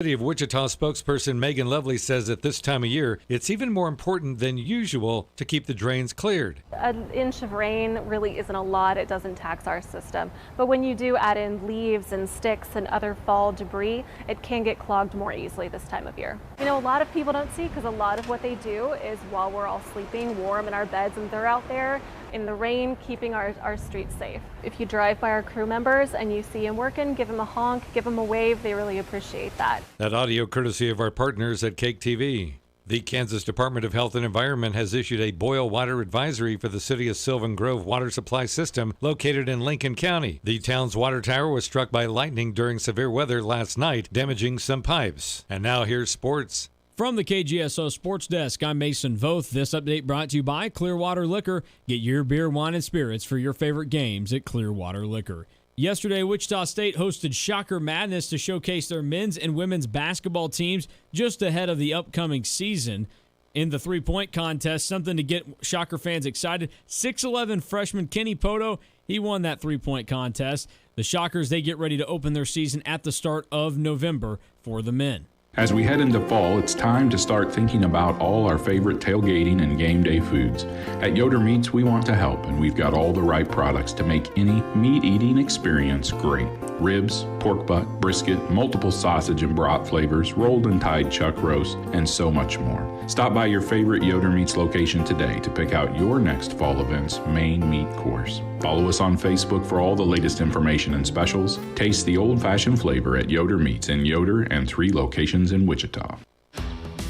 City of Wichita spokesperson Megan Lovely says at this time of year, it's even more important than usual to keep the drains cleared. An inch of rain really isn't a lot. It doesn't tax our system. But when you do add in leaves and sticks and other fall debris, it can get clogged more easily this time of year. You know, a lot of people don't see because a lot of what they do is while we're all sleeping warm in our beds and they're out there in the rain keeping our streets safe. If you drive by our crew members and you see them working, give them a honk, give them a wave. They really appreciate that. That audio courtesy of our partners at Cake TV. The Kansas Department of Health and Environment has issued a boil water advisory for the city of Sylvan Grove water supply system located in Lincoln County. The town's water tower was struck by lightning during severe weather last night, damaging some pipes. And now here's sports. From the KGSO Sports Desk, I'm Mason Voth. This update brought to you by Clearwater Liquor. Get your beer, wine, and spirits for your favorite games at Clearwater Liquor. Yesterday, Wichita State hosted Shocker Madness to showcase their men's and women's basketball teams just ahead of the upcoming season. In the three-point contest, something to get Shocker fans excited, 6'11 freshman Kenny Poto, he won that three-point contest. The Shockers, they get ready to open their season at the start of November for the men. As we head into fall, it's time to start thinking about all our favorite tailgating and game day foods. At Yoder Meats, we want to help, and we've got all the right products to make any meat-eating experience great. Ribs, pork butt, brisket, multiple sausage and brat flavors, rolled and tied chuck roast, and so much more. Stop by your favorite Yoder Meats location today to pick out your next fall event's main meat course. Follow us on Facebook for all the latest information and specials. Taste the old-fashioned flavor at Yoder Meats in Yoder and 3 locations in Wichita.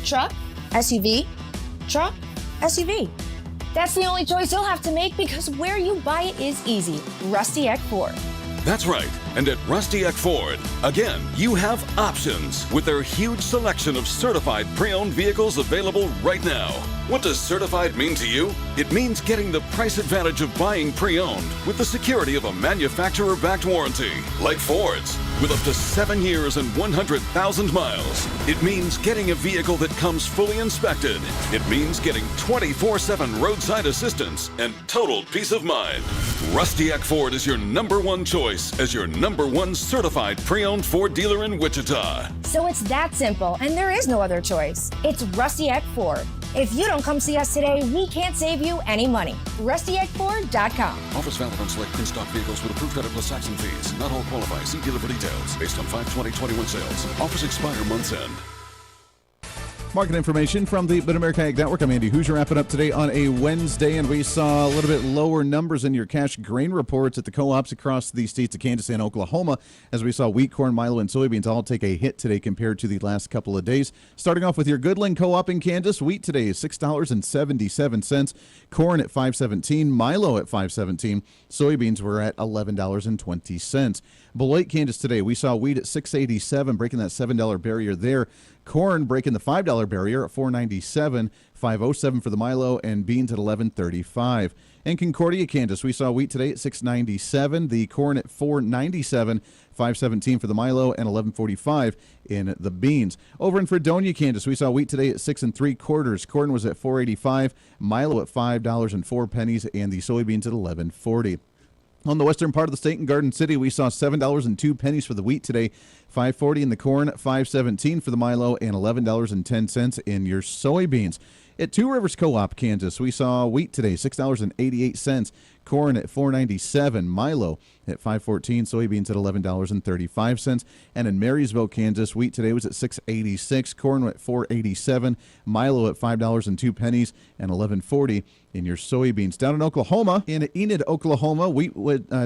Truck, SUV, truck, SUV. That's the only choice you'll have to make because where you buy it is easy. Rusty Eck Ford. That's right. And at Rusty Eck Ford, again, you have options with their huge selection of certified pre-owned vehicles available right now. What does certified mean to you? It means getting the price advantage of buying pre-owned with the security of a manufacturer-backed warranty, like Ford's, with up to 7 years and 100,000 miles. It means getting a vehicle that comes fully inspected. It means getting 24/7 roadside assistance and total peace of mind. Rusty Eck Ford is your #1 choice as your #1 certified pre-owned Ford dealer in Wichita. So it's that simple, and there is no other choice. It's Rusty Eck Ford. If you don't come see us today, we can't save you any money. RustyEckFord.com. Offers valid on select in-stock vehicles with approved credit plus tax and fees. Not all qualify. See dealer for details. Based on 5/20/21 sales. Offers expire month's end. Market information from the Mid-America Ag Network. I'm Andy Hooser, wrapping up today on a Wednesday, and we saw a little bit lower numbers in your cash grain reports at the co-ops across the states of Kansas and Oklahoma, as we saw wheat, corn, milo, and soybeans all take a hit today compared to the last couple of days. Starting off with your Goodland Co-op in Kansas, wheat today is $6.77, corn at $5.17, milo at $5.17, soybeans were at $11.20. Beloit, Kansas today, we saw wheat at $6.87, breaking that $7 barrier there. Corn breaking the $5 barrier at $4.97, $5.07 for the milo, and beans at $11.35. In Concordia, Kansas, we saw wheat today at $6.97, the corn at $4.97, $5.17 for the milo, and $11.45 in the beans. Over in Fredonia, Kansas, we saw wheat today at 6 3/4. Corn was at $4.85, milo at $5.04, and the soybeans at $11.40. On the western part of the state in Garden City, we saw $7.02 for the wheat today, $5.40 in the corn, $5.17 for the milo, and $11.10 in your soybeans. At Two Rivers Co-op, Kansas, we saw wheat today, $6.88, corn at $4.97, milo at $5.14, soybeans at $11.35. And in Marysville, Kansas, wheat today was at $6.86, corn at $4.87, milo at $5.02, and $11.40 in your soybeans. Down in Oklahoma, in Enid, Oklahoma, wheat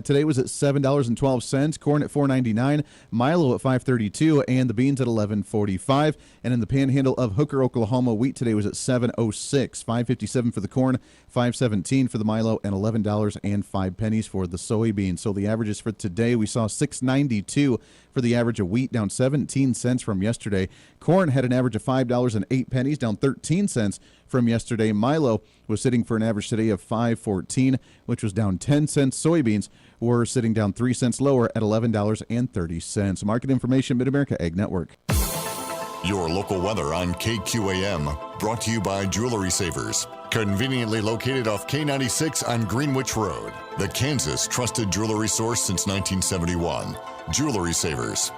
today was at $7.12, corn at $4.99, milo at $5.32, and the beans at $11.45. And in the Panhandle of Hooker, Oklahoma, wheat today was at $7.06, $5.57 for the corn, $5.17 for the milo, and $11.05 for the soybeans. So the averages for today, we saw $6.92 for the average of wheat, down 17 cents from yesterday. Corn had an average of $5.08, down 13 cents from yesterday. Milo was sitting for an average today of $5.14, which was down 10 cents. Soybeans were sitting down 3 cents lower at $11.30. Market information, Mid-America Ag Network. Your local weather on KQAM, brought to you by Jewelry Savers. Conveniently located off K96 on Greenwich Road. The Kansas trusted jewelry source since 1971. Jewelry Savers.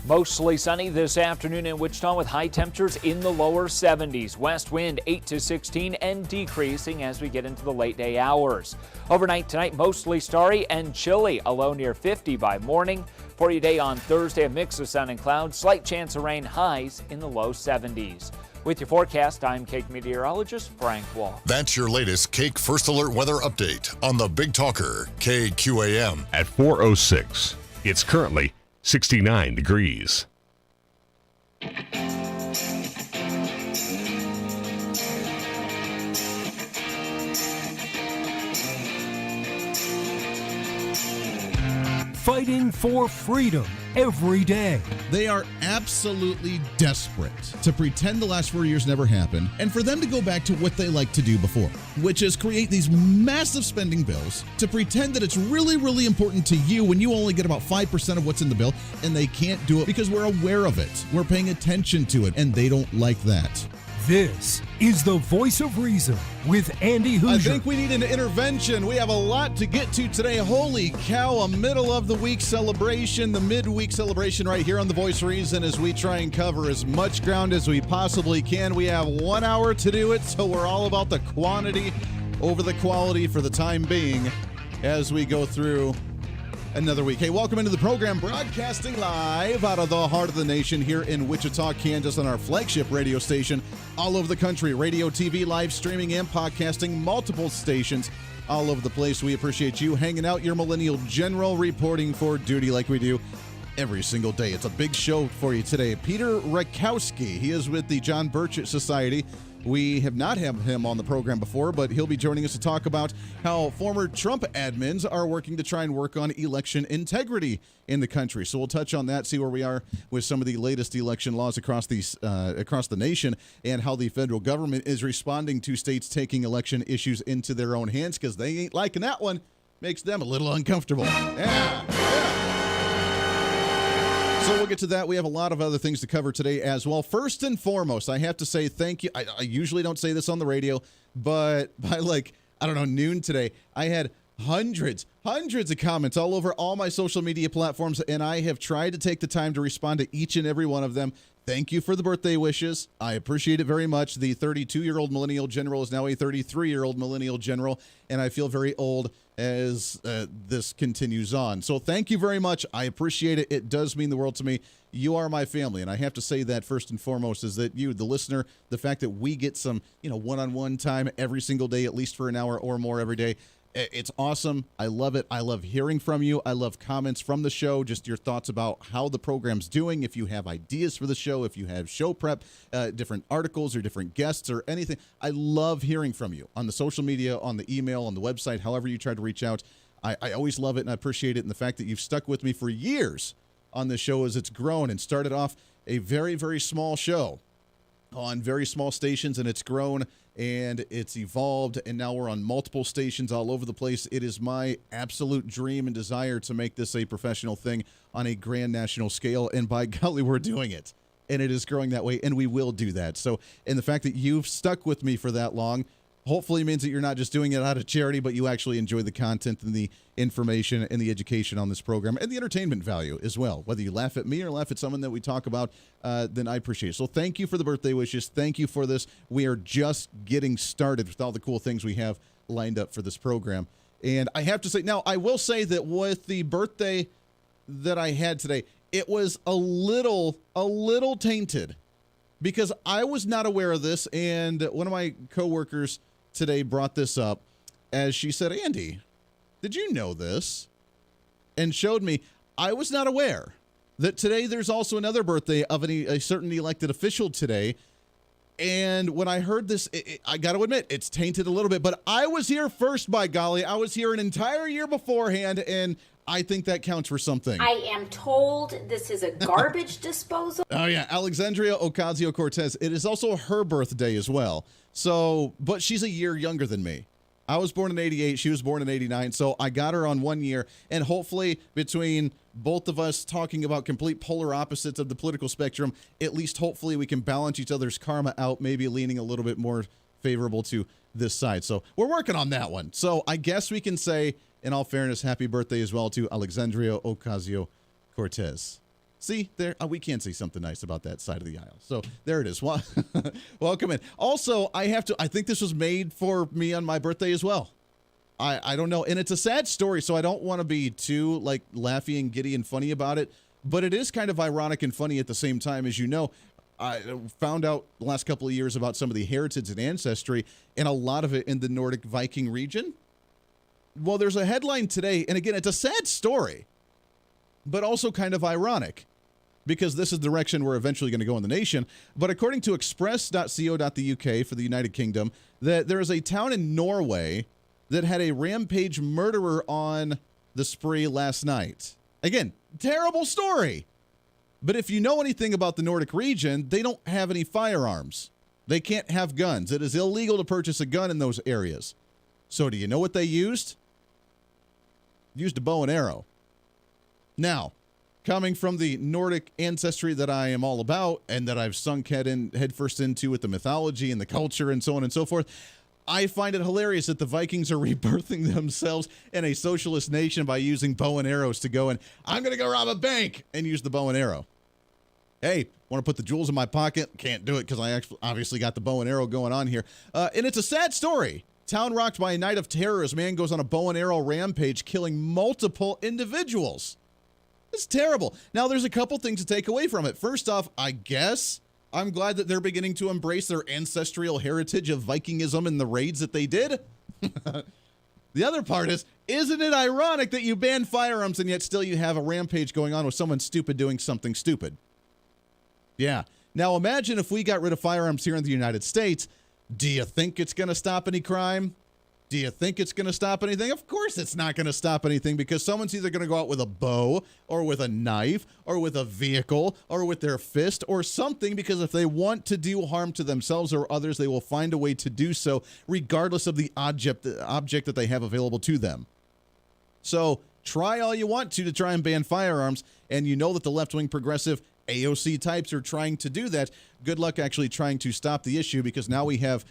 Mostly sunny this afternoon in Wichita with high temperatures in the lower 70s. West wind 8 to 16 and decreasing as we get into the late day hours. Overnight tonight, mostly starry and chilly, a low near 50 by morning. For your day on Thursday, a mix of sun and clouds, slight chance of rain, highs in the low 70s. With your forecast, I'm Cake meteorologist Frank Wall. That's your latest Cake First Alert weather update on the Big Talker, KQAM. At 4:06, it's currently 69 degrees. Fighting for freedom every day. They are absolutely desperate to pretend the last 4 years never happened and for them to go back to what they liked to do before, which is create these massive spending bills to pretend that it's really, really important to you when you only get about 5% of what's in the bill, and they can't do it because we're aware of it. We're paying attention to it, and they don't like that. This is the Voice of Reason with Andy Hooser. I think we need an intervention. We have a lot to get to today. Holy cow, a middle of the week celebration, the midweek celebration right here on the Voice of Reason as we try and cover as much ground as we possibly can. We have 1 hour to do it, so we're all about the quantity over the quality for the time being as we go through another week. Hey, welcome into the program, broadcasting live out of the heart of the nation here in Wichita, Kansas, on our flagship radio station all over the country. Radio, TV, live streaming, and podcasting, multiple stations all over the place. We appreciate you hanging out, your Millennial General reporting for duty like we do every single day. It's a big show for you today. Peter RYKOWSKI, he is with the John Birch Society. We have not had him on the program before, but he'll be joining us to talk about how former Trump admins are working to try and work on election integrity in the country. So we'll touch on that, see where we are with some of the latest election laws across the nation, and how the federal government is responding to states taking election issues into their own hands, because they ain't liking that one. Makes them a little uncomfortable. Yeah. So we'll get to that. We have a lot of other things to cover today as well. First and foremost, I have to say thank you. I usually don't say this on the radio, but by noon today, I had hundreds of comments all over all my social media platforms, and I have tried to take the time to respond to each and every one of them. Thank you for the birthday wishes. I appreciate it very much. The 32-year-old millennial general is now a 33-year-old millennial general, and I feel very old as this continues on. So thank you very much. I appreciate it. It does mean the world to me. You are my family, and I have to say that first and foremost is that you, the listener, the fact that we get some, one-on-one time every single day, at least for an hour or more every day, it's awesome. I love it. I love hearing from you. I love comments from the show, just your thoughts about how the program's doing. If you have ideas for the show, if you have show prep, different articles or different guests or anything, I love hearing from you on the social media, on the email, on the website, however you try to reach out. I always love it, and I appreciate it. And the fact that you've stuck with me for years on this show as it's grown and started off a very, very small show on very small stations, and it's grown and it's evolved, and now we're on multiple stations all over the place. It is my absolute dream and desire to make this a professional thing on a grand national scale, and by golly, we're doing it. And it is growing that way, and we will do that. So, and the fact that you've stuck with me for that long hopefully means that you're not just doing it out of charity, but you actually enjoy the content and the information and the education on this program, and the entertainment value as well. Whether you laugh at me or laugh at someone that we talk about, then I appreciate it. So thank you for the birthday wishes. Thank you for this. We are just getting started with all the cool things we have lined up for this program. And I have to say, now I will say that with the birthday that I had today, it was a little tainted, because I was not aware of this, and one of my coworkers today brought this up as she said, "Andy, did you know this?" And showed me. I was not aware that today there's also another birthday of a certain elected official today. And when I heard this, I got to admit, it's tainted a little bit. But I was here first, by golly. I was here an entire year beforehand, and I think that counts for something. I am told this is a garbage disposal. Oh, yeah. Alexandria Ocasio-Cortez. It is also her birthday as well. So, but she's a year younger than me. I was born in 88. She was born in 89. So I got her on 1 year. And hopefully between both of us talking about complete polar opposites of the political spectrum, at least hopefully we can balance each other's karma out, maybe leaning a little bit more favorable to this side. So we're working on that one. So I guess we can say, in all fairness, happy birthday as well to Alexandria Ocasio-Cortez. See, there we can say something nice about that side of the aisle. So there it is. Welcome in. Also, I think this was made for me on my birthday as well. I don't know. And it's a sad story, so I don't want to be too like laughy and giddy and funny about it. But it is kind of ironic and funny at the same time. As you know, I found out the last couple of years about some of the heritage and ancestry, and a lot of it in the Nordic Viking region. Well, there's a headline today, and again, it's a sad story, but also kind of ironic, because this is the direction we're eventually going to go in the nation. But according to express.co.uk for the United Kingdom, that there is a town in Norway that had a rampage murderer on the spree last night. Again, terrible story. But if you know anything about the Nordic region, they don't have any firearms. They can't have guns. It is illegal to purchase a gun in those areas. So do you know what they used? Used a bow and arrow. Now, coming from the Nordic ancestry that I am all about and that I've sunk headfirst into with the mythology and the culture and so on and so forth, I find it hilarious that the Vikings are rebirthing themselves in a socialist nation by using bow and arrows to go and, I'm going to go rob a bank, and use the bow and arrow. Hey, want to put the jewels in my pocket? Can't do it because I obviously got the bow and arrow going on here. And it's a sad story. Town rocked by a night of terror as man goes on a bow and arrow rampage, killing multiple individuals. It's terrible. Now, there's a couple things to take away from it. First off, I guess I'm glad that they're beginning to embrace their ancestral heritage of Vikingism and the raids that they did. The other part is, isn't it ironic that you ban firearms and yet still you have a rampage going on with someone stupid doing something stupid? Yeah. Now, imagine if we got rid of firearms here in the United States. Do you think it's going to stop any crime? Do you think it's going to stop anything? Of course it's not going to stop anything, because someone's either going to go out with a bow or with a knife or with a vehicle or with their fist or something, because if they want to do harm to themselves or others, they will find a way to do so regardless of the object that they have available to them. So try all you want to try and ban firearms, and you know that the left-wing progressive AOC types are trying to do that. Good luck actually trying to stop the issue, because now we have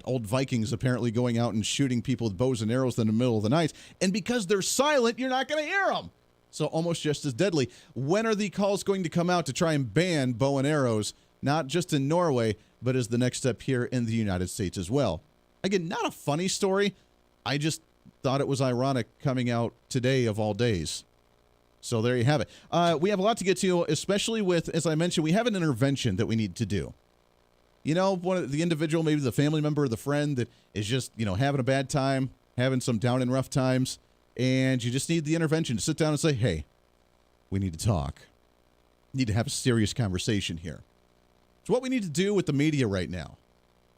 old Vikings apparently going out and shooting people with bows and arrows in the middle of the night. And because they're silent, you're not going to hear them. So almost just as deadly. When are the calls going to come out to try and ban bow and arrows, not just in Norway, but as the next step here in the United States as well? Again, not a funny story. I just thought it was ironic coming out today of all days. So there you have it. We have a lot to get to, especially with, as I mentioned, we have an intervention that we need to do. You know, the individual, maybe the family member or the friend that is just, having a bad time, having some down and rough times, and you just need the intervention to sit down and say, hey, we need to talk. We need to have a serious conversation here. It's what we need to do with the media right now.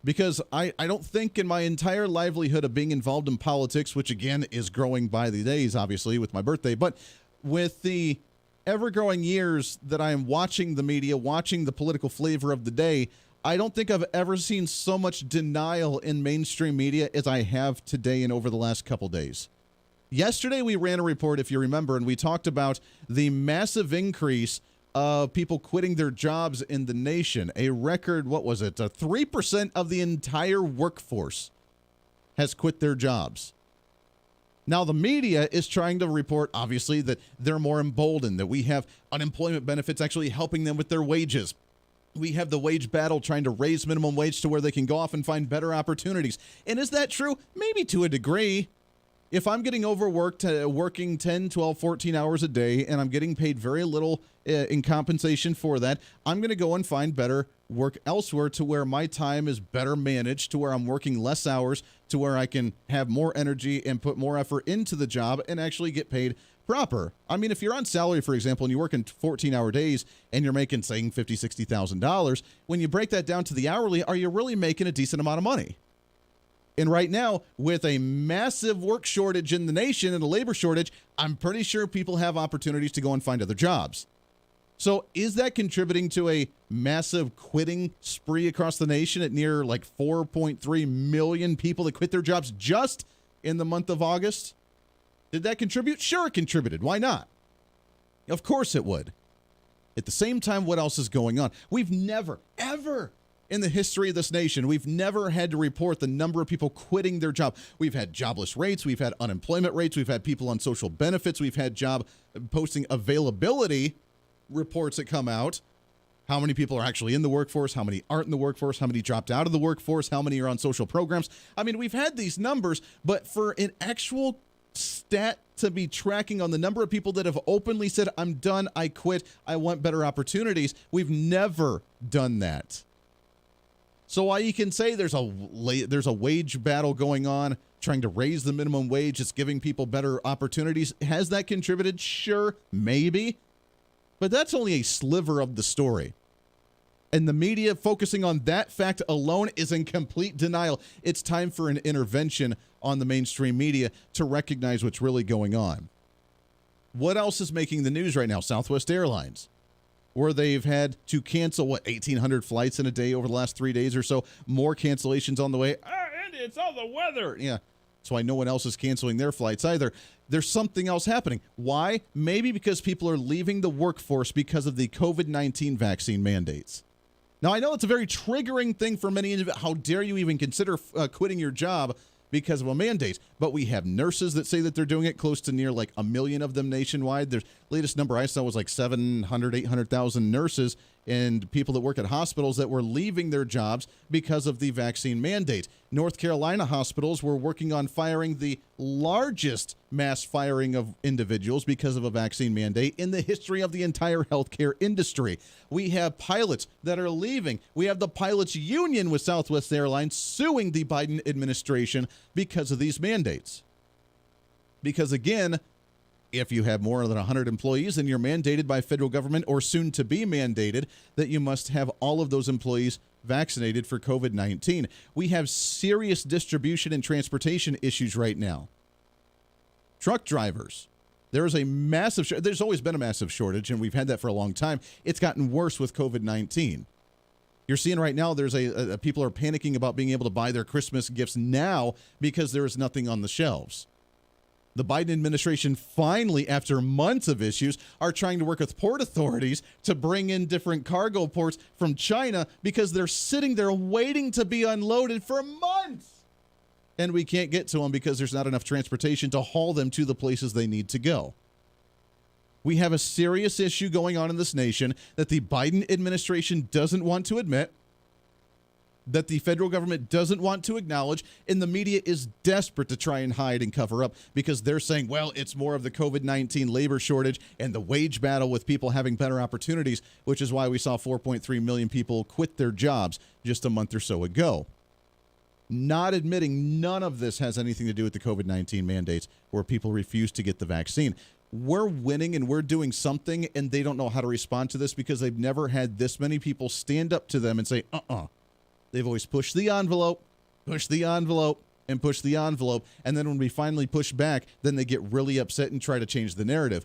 Because I don't think in my entire livelihood of being involved in politics, which again is growing by the days, obviously, with my birthday, but with the ever-growing years that I am watching the media, watching the political flavor of the day, I don't think I've ever seen so much denial in mainstream media as I have today and over the last couple days. Yesterday, we ran a report, if you remember, and we talked about the massive increase of people quitting their jobs in the nation. A record, 3% of the entire workforce has quit their jobs. Now, the media is trying to report, obviously, that they're more emboldened, that we have unemployment benefits actually helping them with their wages. We have the wage battle trying to raise minimum wage to where they can go off and find better opportunities. And is that true? Maybe to a degree. If I'm getting overworked, working 10, 12, 14 hours a day, and I'm getting paid very little in compensation for that, I'm going to go and find better work elsewhere to where my time is better managed, to where I'm working less hours, to where I can have more energy and put more effort into the job and actually get paid proper. I mean, if you're on salary, for example, and you work in 14-hour days and you're making, say, $50,000, $60,000, when you break that down to the hourly, are you really making a decent amount of money? And right now, with a massive work shortage in the nation and a labor shortage, I'm pretty sure people have opportunities to go and find other jobs. So is that contributing to a massive quitting spree across the nation at near like 4.3 million people that quit their jobs just in the month of August? Did that contribute? Sure, it contributed. Why not? Of course it would. At the same time, what else is going on? We've never, ever in the history of this nation, we've never had to report the number of people quitting their job. We've had jobless rates. We've had unemployment rates. We've had people on social benefits. We've had job posting availability. reports that come out. How many people are actually in the workforce? How many aren't in the workforce? How many dropped out of the workforce? How many are on social programs? I mean, we've had these numbers, but for an actual stat to be tracking on the number of people that have openly said, I'm done, I quit, I want better opportunities, we've never done that. So while you can say there's a wage battle going on, trying to raise the minimum wage, it's giving people better opportunities, has that contributed? Sure, maybe. But that's only a sliver of the story. And the media focusing on that fact alone is in complete denial. It's time for an intervention on the mainstream media to recognize what's really going on. What else is making the news right now? Southwest Airlines, where they've had to cancel, 1,800 flights in a day over the last 3 days or so. More cancellations on the way. Andy, it's all the weather. Yeah, that's why no one else is canceling their flights either. There's something else happening. Why? Maybe because people are leaving the workforce because of the COVID-19 vaccine mandates. Now, I know it's a very triggering thing for many individuals. How dare you even consider quitting your job because of a mandate? But we have nurses that say that they're doing it, close to near like 1 million of them nationwide. The latest number I saw was like 700, 800,000 nurses and people that work at hospitals that were leaving their jobs because of the vaccine mandate. North Carolina hospitals were working on firing the largest mass firing of individuals because of a vaccine mandate in the history of the entire healthcare industry. We have pilots that are leaving. We have the pilots union with Southwest Airlines suing the Biden administration because of these mandates. Because again, if you have more than 100 employees, then you're mandated by federal government, or soon to be mandated, that you must have all of those employees vaccinated for COVID-19. We have serious distribution and transportation issues right now. Truck drivers. There's always been a massive shortage, and we've had that for a long time. It's gotten worse with COVID-19. You're seeing right now there's people are panicking about being able to buy their Christmas gifts now because there is nothing on the shelves. The Biden administration finally, after months of issues, are trying to work with port authorities to bring in different cargo ports from China because they're sitting there waiting to be unloaded for months. And we can't get to them because there's not enough transportation to haul them to the places they need to go. We have a serious issue going on in this nation that the Biden administration doesn't want to admit, that the federal government doesn't want to acknowledge, and the media is desperate to try and hide and cover up because they're saying, well, it's more of the COVID-19 labor shortage and the wage battle with people having better opportunities, which is why we saw 4.3 million people quit their jobs just a month or so ago. Not admitting none of this has anything to do with the COVID-19 mandates where people refuse to get the vaccine. We're winning and we're doing something, and they don't know how to respond to this because they've never had this many people stand up to them and say, They've always pushed the envelope, and pushed the envelope. And then when we finally push back, then they get really upset and try to change the narrative.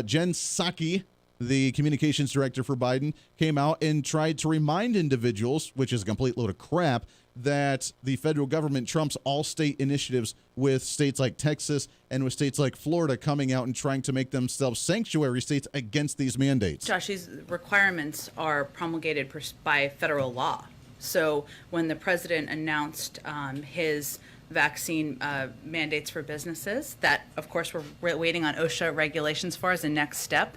Jen Psaki, the communications director for Biden, came out and tried to remind individuals, which is a complete load of crap, that the federal government trumps all state initiatives with states like Texas and with states like Florida coming out and trying to make themselves sanctuary states against these mandates. Josh, these requirements are promulgated by federal law. So when the president announced his vaccine mandates for businesses, that, of course, we're waiting on OSHA regulations for as a next step,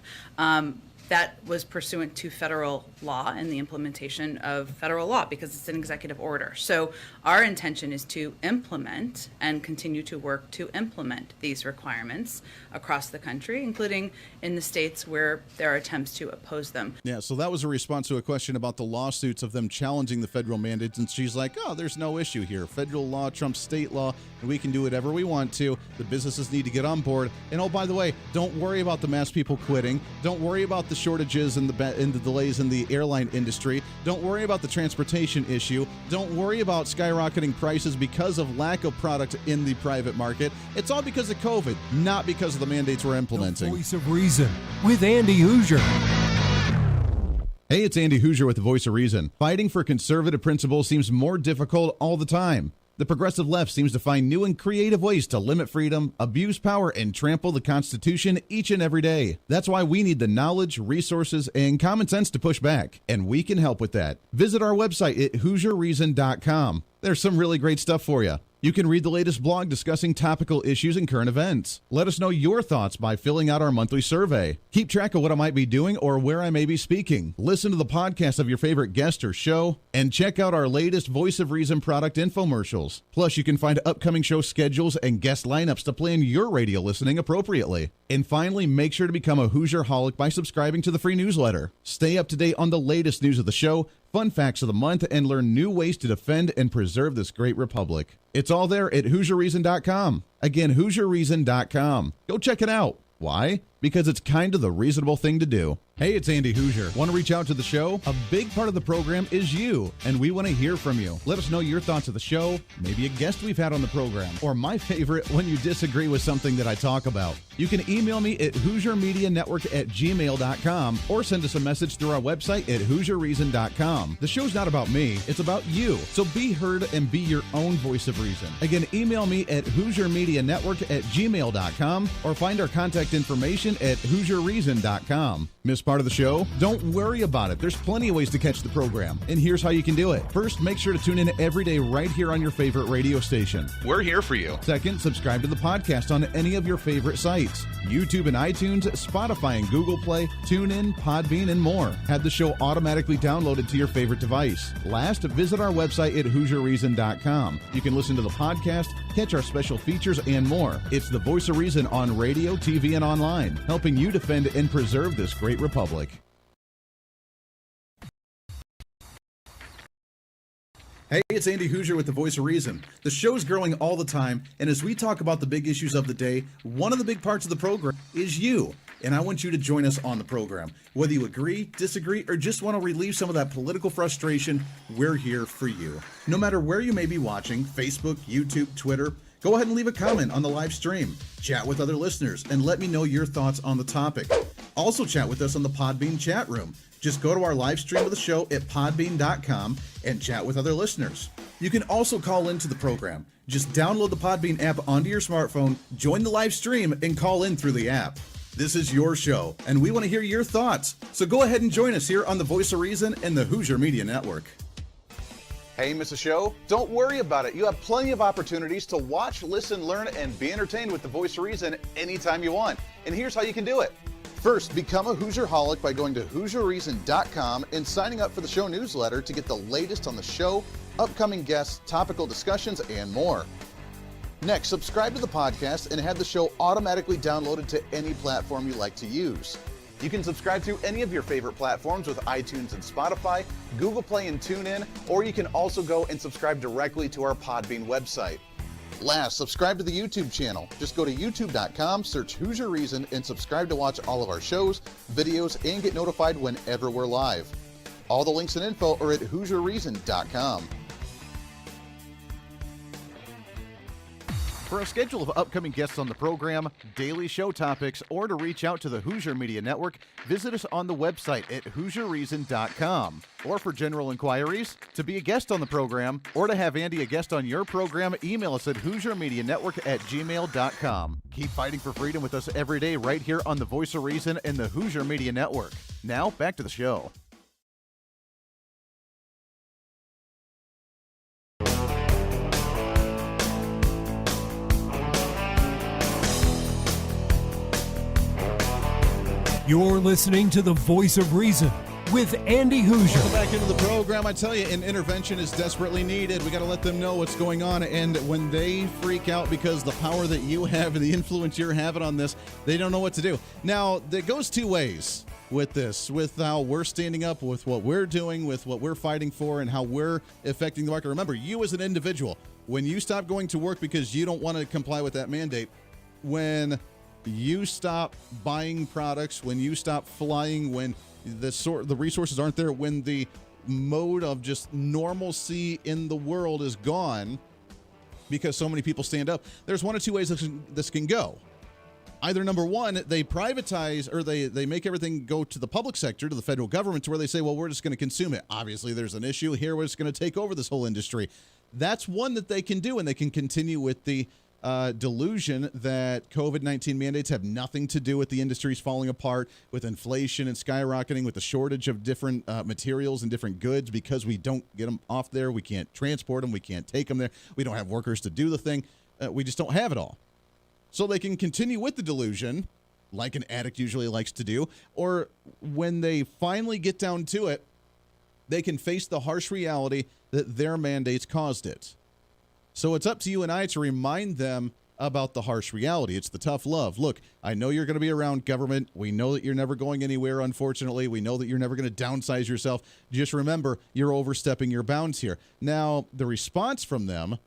that was pursuant to federal law and the implementation of federal law because it's an executive order. So our intention is to implement and continue to work to implement these requirements across the country, including in the states where there are attempts to oppose them. Yeah, so that was a response to a question about the lawsuits of them challenging the federal mandates, and she's like, there's no issue here. Federal law trumps state law, and we can do whatever we want to. The businesses need to get on board. And by the way, don't worry about the mass people quitting. Don't worry about the shortages and the delays in the airline industry. Don't worry about the transportation issue. Don't worry about skyrocketing prices because of lack of product in the private market. It's all because of COVID, not because of the mandates we're implementing. The Voice of Reason with Andy Hooser. Hey, it's Andy Hooser with the Voice of Reason. Fighting for conservative principles seems more difficult all the time. The progressive left seems to find new and creative ways to limit freedom, abuse power, and trample the Constitution each and every day. That's why we need the knowledge, resources, and common sense to push back, and we can help with that. Visit our website at HooserReason.com. There's some really great stuff for you. You can read the latest blog discussing topical issues and current events. Let us know your thoughts by filling out our monthly survey. Keep track of what I might be doing or where I may be speaking. Listen to the podcast of your favorite guest or show, and check out our latest Voice of Reason product infomercials. Plus, you can find upcoming show schedules and guest lineups to plan your radio listening appropriately. And finally, make sure to become a Hoosier-holic by subscribing to the free newsletter. Stay up to date on the latest news of the show, fun facts of the month, and learn new ways to defend and preserve this great republic. It's all there at HoosierReason.com. Again, HoosierReason.com. Go check it out. Why? Because it's kind of the reasonable thing to do. Hey, it's Andy Hoosier. Want to reach out to the show? A big part of the program is you, and we want to hear from you. Let us know your thoughts of the show, maybe a guest we've had on the program, or my favorite, when you disagree with something that I talk about. You can email me at HoosierMediaNetwork@gmail.com or send us a message through our website at HoosierReason.com. The show's not about me, it's about you. So be heard and be your own voice of reason. Again, email me at HoosierMediaNetwork@gmail.com or find our contact information at HoosierReason.com. Miss part of the show? Don't worry about it. There's plenty of ways to catch the program, and here's how you can do it. First, make sure to tune in every day right here on your favorite radio station. We're here for you. Second, subscribe to the podcast on any of your favorite sites. YouTube and iTunes, Spotify and Google Play, TuneIn, Podbean, and more. Have the show automatically downloaded to your favorite device. Last, visit our website at HoosierReason.com. You can listen to the podcast, catch our special features, and more. It's the Voice of Reason on radio, TV, and online, helping you defend and preserve this great republic. Hey, it's Andy Hoosier with the Voice of Reason. The show's growing all the time, and as we talk about the big issues of the day, one of the big parts of the program is you. And I want you to join us on the program. Whether you agree, disagree, or just want to relieve some of that political frustration, we're here for you. No matter where you may be watching, Facebook, YouTube, Twitter, go ahead and leave a comment on the live stream. Chat with other listeners and let me know your thoughts on the topic. Also chat with us on the Podbean chat room. Just go to our live stream of the show at podbean.com and chat with other listeners. You can also call into the program. Just download the Podbean app onto your smartphone, join the live stream, and call in through the app. This is your show, and we want to hear your thoughts. So go ahead and join us here on the Voice of Reason and the Hoosier Media Network. Hey, miss a show? Don't worry about it. You have plenty of opportunities to watch, listen, learn, and be entertained with the Voice of Reason anytime you want. And here's how you can do it. First, become a Hoosier-holic by going to HoosierReason.com and signing up for the show newsletter to get the latest on the show, upcoming guests, topical discussions, and more. Next, subscribe to the podcast and have the show automatically downloaded to any platform you like to use. You can subscribe through any of your favorite platforms with iTunes and Spotify, Google Play and TuneIn, or you can also go and subscribe directly to our Podbean website. Last, subscribe to the YouTube channel. Just go to youtube.com, search Hoosier Reason, and subscribe to watch all of our shows, videos, and get notified whenever we're live. All the links and info are at HoosierReason.com. For a schedule of upcoming guests on the program, daily show topics, or to reach out to the Hoosier Media Network, visit us on the website at HoosierReason.com. Or for general inquiries, to be a guest on the program, or to have Andy a guest on your program, email us at HoosierMediaNetwork@gmail.com. Keep fighting for freedom with us every day right here on the Voice of Reason and the Hoosier Media Network. Now, back to the show. You're listening to the Voice of Reason with Andy Hoosier. Welcome back into the program. I tell you, an intervention is desperately needed. We got to let them know what's going on. And when they freak out because the power that you have and the influence you're having on this, they don't know what to do. Now, it goes two ways with this, with how we're standing up, with what we're doing, with what we're fighting for, and how we're affecting the market. Remember, you as an individual, when you stop going to work because you don't want to comply with that mandate, when you stop buying products, when you stop flying, when the resources aren't there, when the mode of just normalcy in the world is gone because so many people stand up, there's one of two ways this can go. Either number one, they privatize or they make everything go to the public sector, to the federal government, to where they say, well, we're just going to consume it. Obviously, there's an issue here. We're just going to take over this whole industry. That's one that they can do, and they can continue with the delusion that COVID-19 mandates have nothing to do with the industries falling apart, with inflation and skyrocketing, with the shortage of different materials and different goods because we don't get them off there. We can't transport them. We can't take them there. We don't have workers to do the thing. We just don't have it all. So they can continue with the delusion, like an addict usually likes to do, or when they finally get down to it, they can face the harsh reality that their mandates caused it. So it's up to you and I to remind them about the harsh reality. It's the tough love. Look, I know you're going to be around government. We know that you're never going anywhere, unfortunately. We know that you're never going to downsize yourself. Just remember, you're overstepping your bounds here. Now, the response from them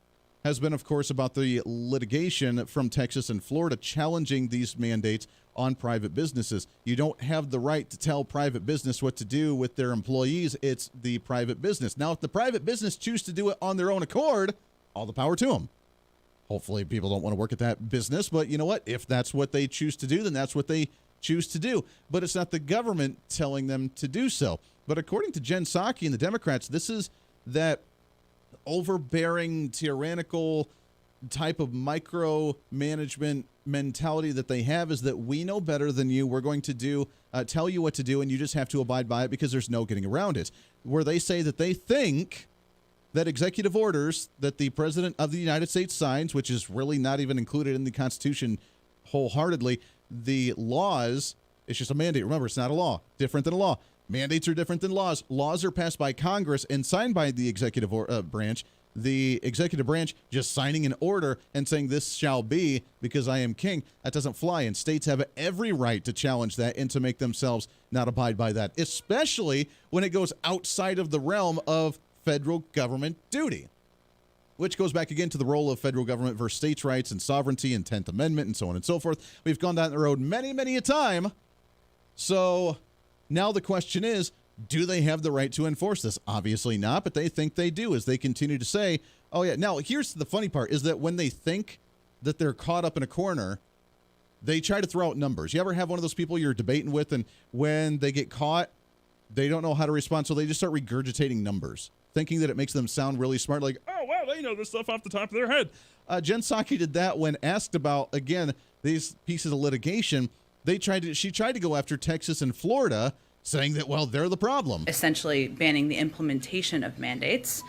has been, of course, about the litigation from Texas and Florida challenging these mandates on private businesses. You don't have the right to tell private business what to do with their employees. It's the private business. Now, if the private business choose to do it on their own accord, all the power to them. Hopefully people don't want to work at that business, but you know what? If that's what they choose to do, then that's what they choose to do. But it's not the government telling them to do so. But according to Jen Psaki and the Democrats, this is that overbearing, tyrannical type of micromanagement mentality that they have, is that we know better than you. We're going to tell you what to do, and you just have to abide by it because there's no getting around it. Where they say that they think that executive orders that the President of the United States signs, which is really not even included in the Constitution wholeheartely, the laws, it's just a mandate. Remember, it's not a law. Different than a law. Mandates are different than laws. Laws are passed by Congress and signed by the executive branch. The executive branch just signing an order and saying this shall be because I am king. That doesn't fly, and states have every right to challenge that and to make themselves not abide by that, especially when it goes outside of the realm of federal government duty, which goes back again to the role of federal government versus states' rights and sovereignty and 10th Amendment and so on and so forth. We've gone down the road many, many a time. So now the question is, do they have the right to enforce this? Obviously not, but they think they do, as they continue to say, oh yeah. Now, here's the funny part, is that when they think that they're caught up in a corner, they try to throw out numbers. You ever have one of those people you're debating with, and when they get caught, they don't know how to respond, so they just start regurgitating numbers, thinking that it makes them sound really smart, like, oh, wow, they know this stuff off the top of their head. Jen Psaki did that when asked about, again, these pieces of litigation. She tried to go after Texas and Florida, saying that, well, they're the problem. Essentially banning the implementation of mandates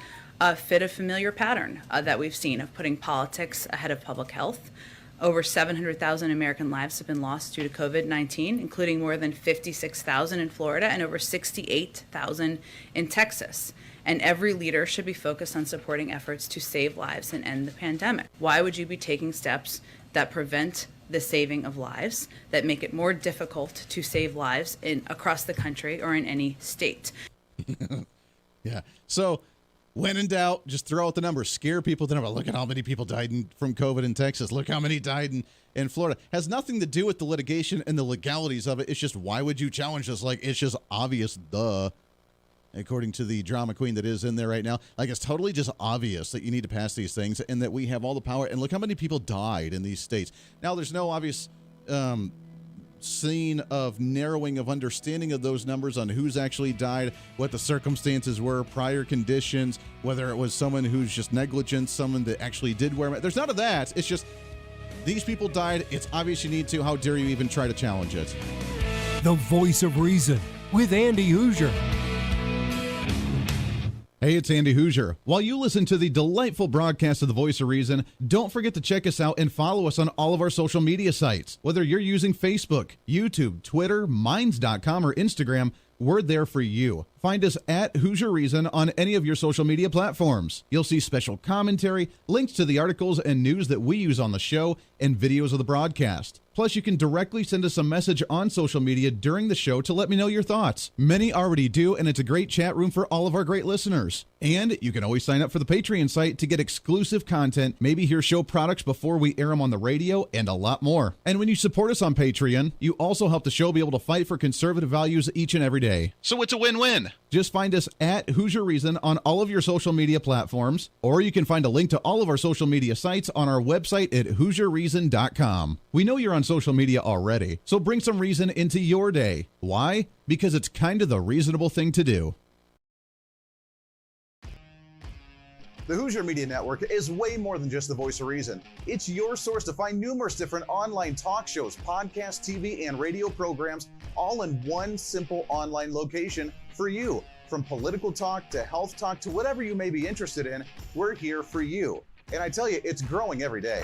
fit a familiar pattern that we've seen of putting politics ahead of public health. Over 700,000 American lives have been lost due to COVID-19, including more than 56,000 in Florida and over 68,000 in Texas. And every leader should be focused on supporting efforts to save lives and end the pandemic. Why would you be taking steps that prevent the saving of lives, that make it more difficult to save lives across the country or in any state? Yeah. So when in doubt, just throw out the numbers. Scare people to know. Look at how many people died from COVID in Texas. Look how many died in Florida. Has nothing to do with the litigation and the legalities of it. It's just, why would you challenge this? Like, it's just obvious, according to the drama queen that is in there right now. Like, it's totally just obvious that you need to pass these things and that we have all the power. And look how many people died in these states. Now, there's no obvious scene of narrowing of understanding of those numbers on who's actually died, what the circumstances were, prior conditions, whether it was someone who's just negligent, someone that actually did wear. There's none of that. It's just these people died. It's obvious you need to. How dare you even try to challenge it? The Voice of Reason with Andy Hooser. Hey, it's Andy Hooser. While you listen to the delightful broadcast of The Voice of Reason, don't forget to check us out and follow us on all of our social media sites. Whether you're using Facebook, YouTube, Twitter, Minds.com, or Instagram, we're there for you. Find us at Hooser Reason on any of your social media platforms. You'll see special commentary, links to the articles and news that we use on the show, and videos of the broadcast. Plus, you can directly send us a message on social media during the show to let me know your thoughts. Many already do, and it's a great chat room for all of our great listeners. And you can always sign up for the Patreon site to get exclusive content, maybe hear show products before we air them on the radio, and a lot more. And when you support us on Patreon, you also help the show be able to fight for conservative values each and every day. So it's a win-win. Just find us at Hooser Reason on all of your social media platforms, or you can find a link to all of our social media sites on our website at HooserReason.com. We know you're on social media already, so bring some reason into your day. Why? Because it's kind of the reasonable thing to do. The Hooser Media Network is way more than just the voice of reason. It's your source to find numerous different online talk shows, podcasts, TV, and radio programs, all in one simple online location for you. From political talk to health talk to whatever you may be interested in, we're here for you. And I tell you, it's growing every day.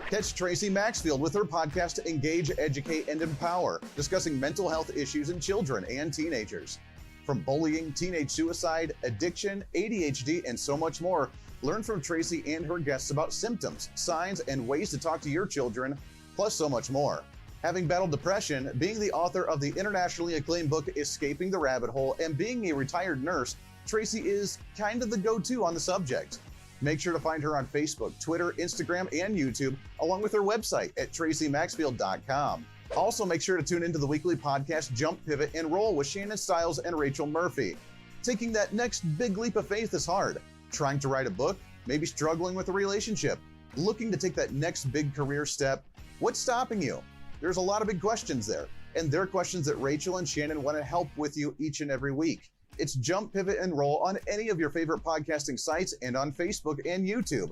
Catch Tracy Maxfield with her podcast Engage, Educate, and Empower, discussing mental health issues in children and teenagers. From bullying, teenage suicide, addiction, ADHD, and so much more, learn from Tracy and her guests about symptoms, signs, and ways to talk to your children, plus so much more. Having battled depression, being the author of the internationally acclaimed book Escaping the Rabbit Hole, and being a retired nurse, Tracy is kind of the go-to on the subject. Make sure to find her on Facebook, Twitter, Instagram, and YouTube, along with her website at tracymaxfield.com. Also, make sure to tune into the weekly podcast Jump, Pivot, and Roll with Shannon Stiles and Rachel Murphy. Taking that next big leap of faith is hard. Trying to write a book, maybe struggling with a relationship, looking to take that next big career step. What's stopping you? There's a lot of big questions there, and they're questions that Rachel and Shannon want to help with you each and every week. It's Jump, Pivot, and Roll on any of your favorite podcasting sites and on Facebook and YouTube.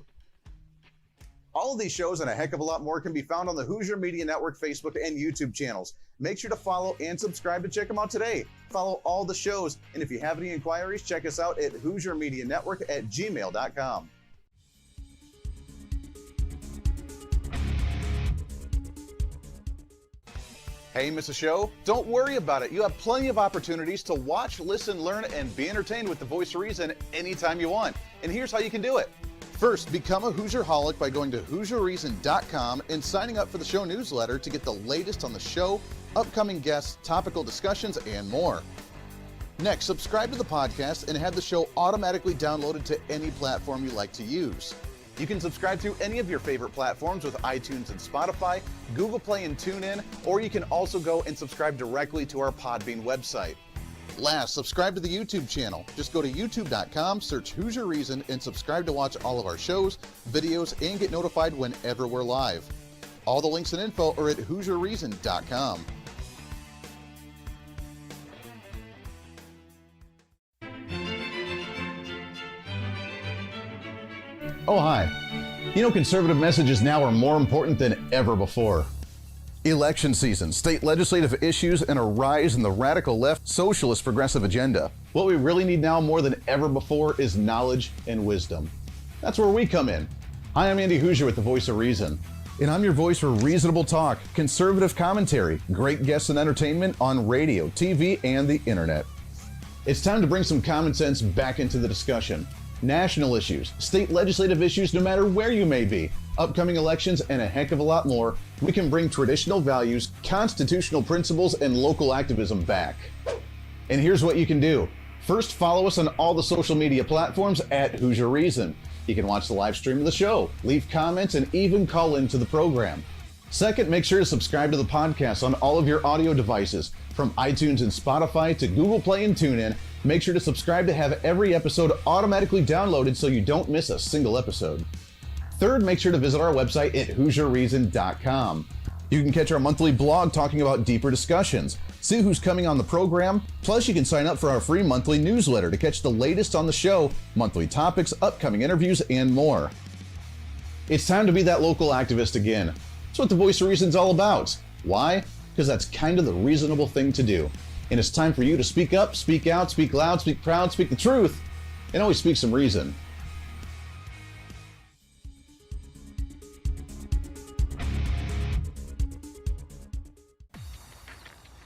All of these shows and a heck of a lot more can be found on the Hooser Media Network Facebook and YouTube channels. Make sure to follow and subscribe to check them out today. Follow all the shows, and if you have any inquiries, check us out at HooserMediaNetwork@gmail.com. Hey, miss a show? Don't worry about it. You have plenty of opportunities to watch, listen, learn, and be entertained with the Voice of Reason anytime you want. And here's how you can do it. First, become a Hooserholic by going to HooserReason.com and signing up for the show newsletter to get the latest on the show, upcoming guests, topical discussions, and more. Next, subscribe to the podcast and have the show automatically downloaded to any platform you like to use. You can subscribe through any of your favorite platforms with iTunes and Spotify, Google Play and TuneIn, or you can also go and subscribe directly to our Podbean website. Last, subscribe to the YouTube channel. Just go to youtube.com, search Hooser Reason, and subscribe to watch all of our shows, videos, and get notified whenever we're live. All the links and info are at HooserReason.com. Oh, hi. You know, conservative messages now are more important than ever before. Election season, state legislative issues, and a rise in the radical left socialist progressive agenda. What we really need now more than ever before is knowledge and wisdom. That's where we come in. Hi, I'm Andy Hooser with the Voice of Reason. And I'm your voice for reasonable talk, conservative commentary, great guests and entertainment on radio, TV, and the internet. It's time to bring some common sense back into the discussion. National issues, state legislative issues, no matter where you may be, upcoming elections, and a heck of a lot more, we can bring traditional values, constitutional principles, and local activism back. And here's what you can do. First, follow us on all the social media platforms at Hooser Reason. You can watch the live stream of the show, leave comments, and even call into the program. Second, make sure to subscribe to the podcast on all of your audio devices, from iTunes and Spotify to Google Play and TuneIn. Make sure to subscribe to have every episode automatically downloaded so you don't miss a single episode. Third, make sure to visit our website at HooserReason.com. You can catch our monthly blog talking about deeper discussions, see who's coming on the program, plus you can sign up for our free monthly newsletter to catch the latest on the show, monthly topics, upcoming interviews, and more. It's time to be that local activist again. That's what the Voice of Reason's all about. Why? Because that's kind of the reasonable thing to do. And it's time for you to speak up, speak out, speak loud, speak proud, speak the truth, and always speak some reason.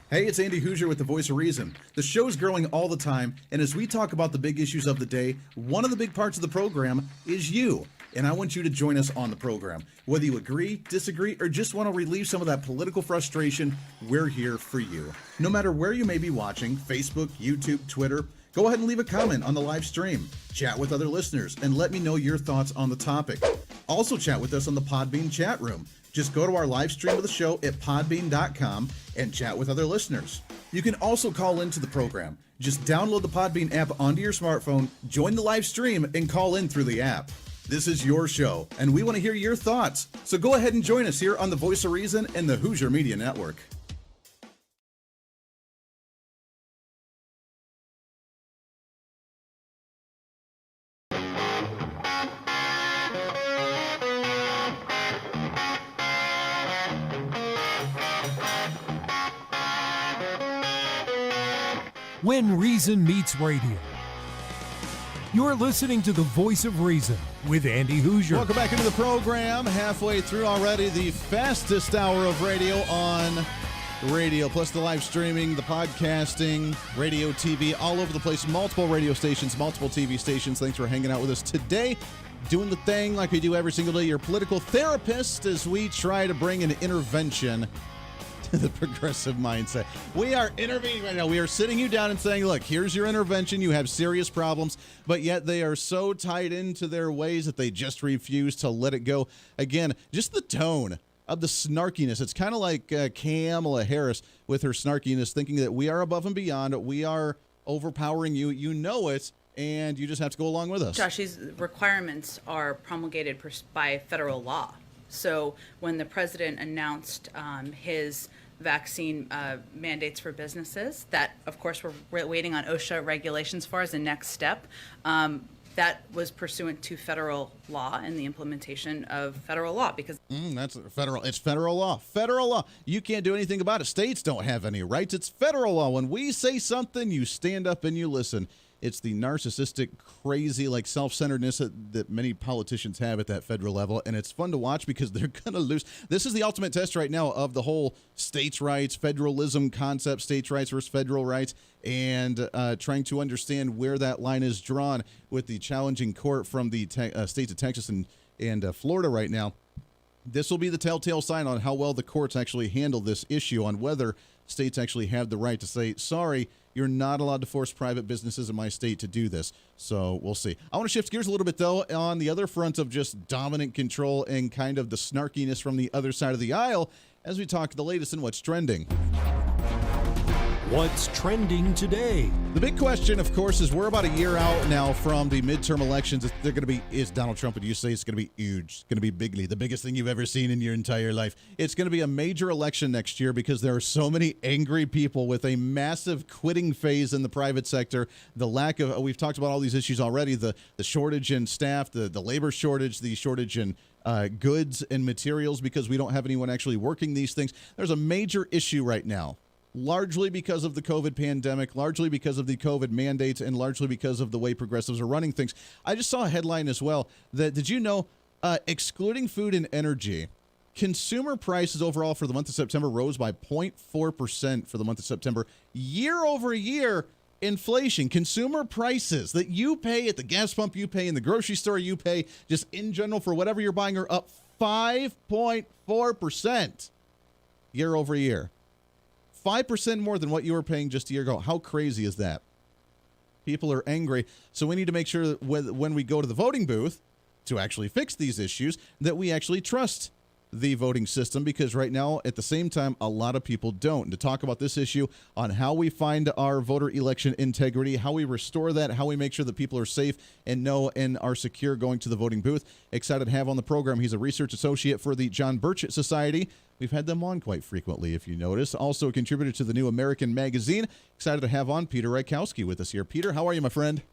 Hey, it's Andy Hooser with the Voice of Reason. The show's growing all the time, and as we talk about the big issues of the day, one of the big parts of the program is you. And I want you to join us on the program. Whether you agree, disagree, or just want to relieve some of that political frustration, we're here for you. No matter where you may be watching, Facebook, YouTube, Twitter, go ahead and leave a comment on the live stream. Chat with other listeners and let me know your thoughts on the topic. Also chat with us on the Podbean chat room. Just go to our live stream of the show at podbean.com and chat with other listeners. You can also call into the program. Just download the Podbean app onto your smartphone, join the live stream, and call in through the app. This is your show, and we want to hear your thoughts. So go ahead and join us here on the Voice of Reason and the Hooser Media Network. when reason meets radio. You're listening to the Voice of Reason with Andy Hooser. Welcome back into the program. Halfway through already, the fastest hour of radio on radio, plus the live streaming, the podcasting, radio, TV, all over the place. Multiple radio stations, multiple TV stations. Thanks for hanging out with us today. Doing the thing like we do every single day. Your political therapist as we try to bring an intervention to the progressive mindset. We are intervening right now. We are sitting you down and saying, look, here's your intervention. You have serious problems, but yet they are so tied into their ways that they just refuse to let it go. Again, just the tone of the snarkiness. It's kind of like Kamala Harris with her snarkiness, thinking that we are above and beyond. We are overpowering you. You know it, and you just have to go along with us. Josh, these requirements are promulgated by federal law. So when the president announced his vaccine mandates for businesses, that, of course, we're waiting on OSHA regulations for as the next step. That was pursuant to federal law and the implementation of federal law because that's federal. It's federal law. Federal law. You can't do anything about it. States don't have any rights. It's federal law. When we say something, you stand up and you listen. It's the narcissistic, crazy, like self-centeredness that many politicians have at that federal level, and it's fun to watch because they're going to lose. This is the ultimate test right now of the whole states' rights, federalism concept, states' rights versus federal rights, and trying to understand where that line is drawn with the challenging court from the states of Texas and Florida right now. This will be the telltale sign on how well the courts actually handle this issue, on whether states actually have the right to say, sorry, you're not allowed to force private businesses in my state to do this. So we'll see. I want to shift gears a little bit, though, on the other front of just dominant control and kind of the snarkiness from the other side of the aisle as we talk the latest in what's trending. What's trending today? The big question, of course, is we're about a year out now from the midterm elections. They're going to be, is Donald Trump, would you say it's going to be huge? It's going to be bigly, the biggest thing you've ever seen in your entire life. It's going to be a major election next year because there are so many angry people with a massive quitting phase in the private sector. The lack of, we've talked about all these issues already, the shortage in staff, the labor shortage, the shortage in goods and materials because we don't have anyone actually working these things. There's a major issue right now, largely because of the COVID pandemic, largely because of the COVID mandates, and largely because of the way progressives are running things. I just saw a headline as well that, did you know, excluding food and energy, consumer prices overall for the month of September rose by 0.4% for the month of September. Year over year, inflation, consumer prices that you pay at the gas pump, you pay in the grocery store, you pay just in general for whatever you're buying are up 5.4% year over year. 5% more than what you were paying just a year ago. How crazy is that? People are angry. So we need to make sure that when we go to the voting booth to actually fix these issues, that we actually trust the voting system, because right now, at the same time, a lot of people don't. And to talk about this issue on how we find our voter election integrity, how we restore that, how we make sure that people are safe and know and are secure going to the voting booth. Excited to have on the program. He's a research associate for the John Birch Society. We've had them on quite frequently, if you notice. Also a contributor to the New American Magazine. Excited to have on Peter RYKOWSKI with us here. Peter, how are you, my friend?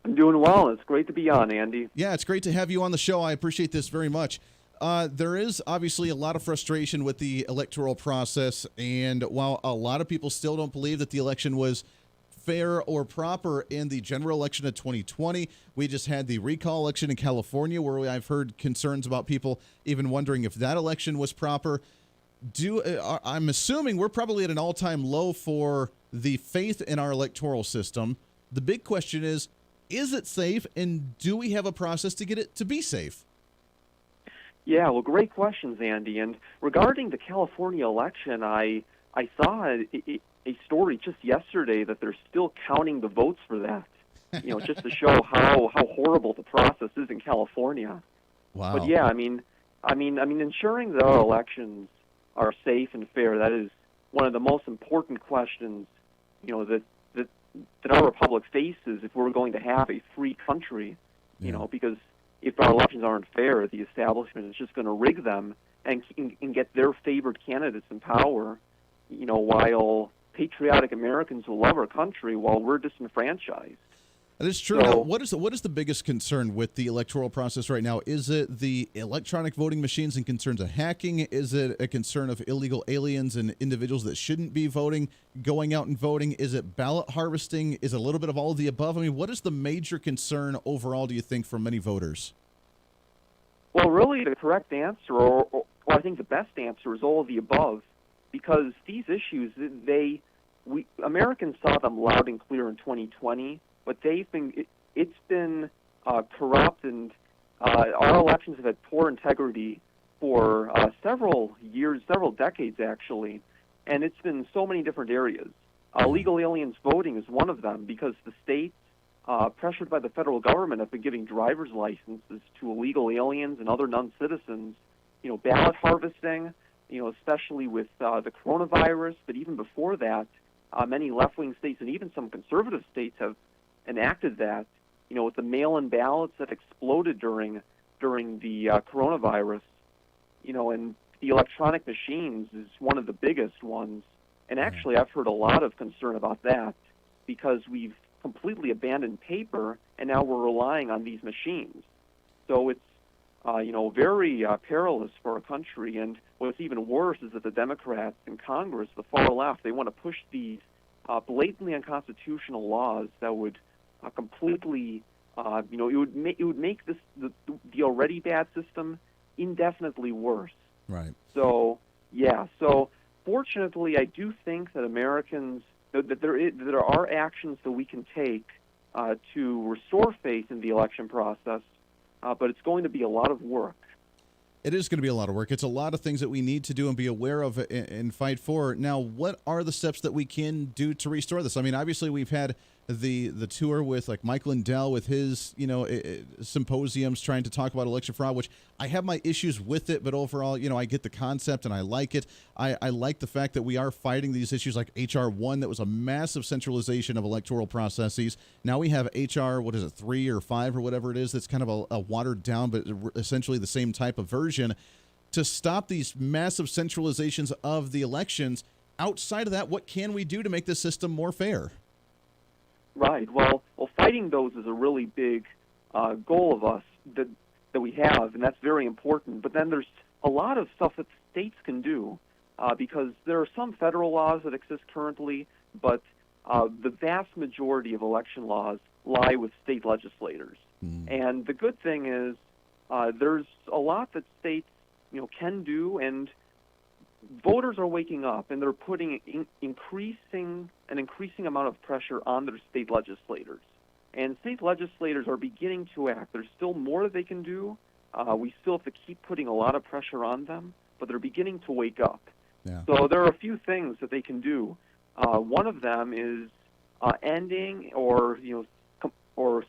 I'm doing well. It's great to be on, Andy. Yeah, it's great to have you on the show. I appreciate this very much. There is obviously a lot of frustration with the electoral process, and while a lot of people still don't believe that the election was fair or proper in the general election of 2020, we just had the recall election in California where I've heard concerns about people even wondering if that election was proper. I'm assuming we're probably at an all-time low for the faith in our electoral system. The big question is it safe, and do we have a process to get it to be safe? Yeah, well, great questions, Andy. And regarding the California election, I saw a story just yesterday that they're still counting the votes for that. You know, just to show how horrible the process is in California. Wow. But yeah, I mean, ensuring that our elections are safe and fair, that is one of the most important questions, you know, that our republic faces if we're going to have a free country. You know, because if our elections aren't fair, the establishment is just going to rig them and get their favored candidates in power, you know, while patriotic Americans will love our country while we're disenfranchised. That is true. Now, what is the biggest concern with the electoral process right now? Is it the electronic voting machines and concerns of hacking? Is it a concern of illegal aliens and individuals that shouldn't be voting, going out and voting? Is it ballot harvesting? Is it a little bit of all of the above? I mean, what is the major concern overall, do you think, for many voters? Well, really, the correct answer, or I think the best answer, is all of the above, because these issues, Americans saw them loud and clear in 2020. But it's been corrupt, and our elections have had poor integrity for several years, several decades actually, and it's been so many different areas. Illegal aliens voting is one of them, because the states, pressured by the federal government, have been giving driver's licenses to illegal aliens and other non-citizens. Ballot harvesting, especially with the coronavirus, but even before that, many left-wing states and even some conservative states have enacted that, with the mail-in ballots that exploded during the coronavirus, and the electronic machines is one of the biggest ones. And actually, I've heard a lot of concern about that, because we've completely abandoned paper, and now we're relying on these machines. So it's, very perilous for our country. And what's even worse is that the Democrats in Congress, the far left, they want to push these blatantly unconstitutional laws that would completely, it would make the already bad system indefinitely worse. Right. So fortunately, I do think that Americans, that there are actions that we can take to restore faith in the election process, but it's going to be a lot of work. It is going to be a lot of work. It's a lot of things that we need to do and be aware of and fight for. Now, what are the steps that we can do to restore this? I mean, obviously, we've had the tour with like Mike Lindell with his symposiums trying to talk about election fraud, which I have my issues with it, but overall, I get the concept and I like it. I like the fact that we are fighting these issues like H.R. 1, that was a massive centralization of electoral processes. Now we have H.R. 3 or 5 or whatever it is, that's kind of a watered down but essentially the same type of version to stop these massive centralizations of the elections. Outside of that, what can we do to make this system more fair? Right. Well, fighting those is a really big goal of us that we have, and that's very important. But then there's a lot of stuff that states can do, because there are some federal laws that exist currently, but the vast majority of election laws lie with state legislators. And the good thing is there's a lot that states can do, and voters are waking up, and they're putting an increasing amount of pressure on their state legislators. And state legislators are beginning to act. There's still more that they can do. We still have to keep putting a lot of pressure on them, but they're beginning to wake up. Yeah. So there are a few things that they can do. One of them is ending or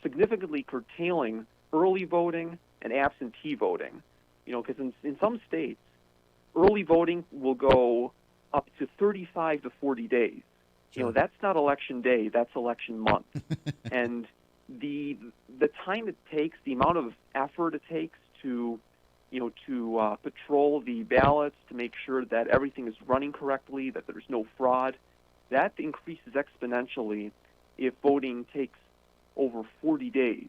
significantly curtailing early voting and absentee voting. Because in some states, early voting will go up to 35 to 40 days. Sure. That's not election day, that's election month. And the time it takes, the amount of effort it takes to patrol the ballots, to make sure that everything is running correctly, that there's no fraud, that increases exponentially if voting takes over 40 days.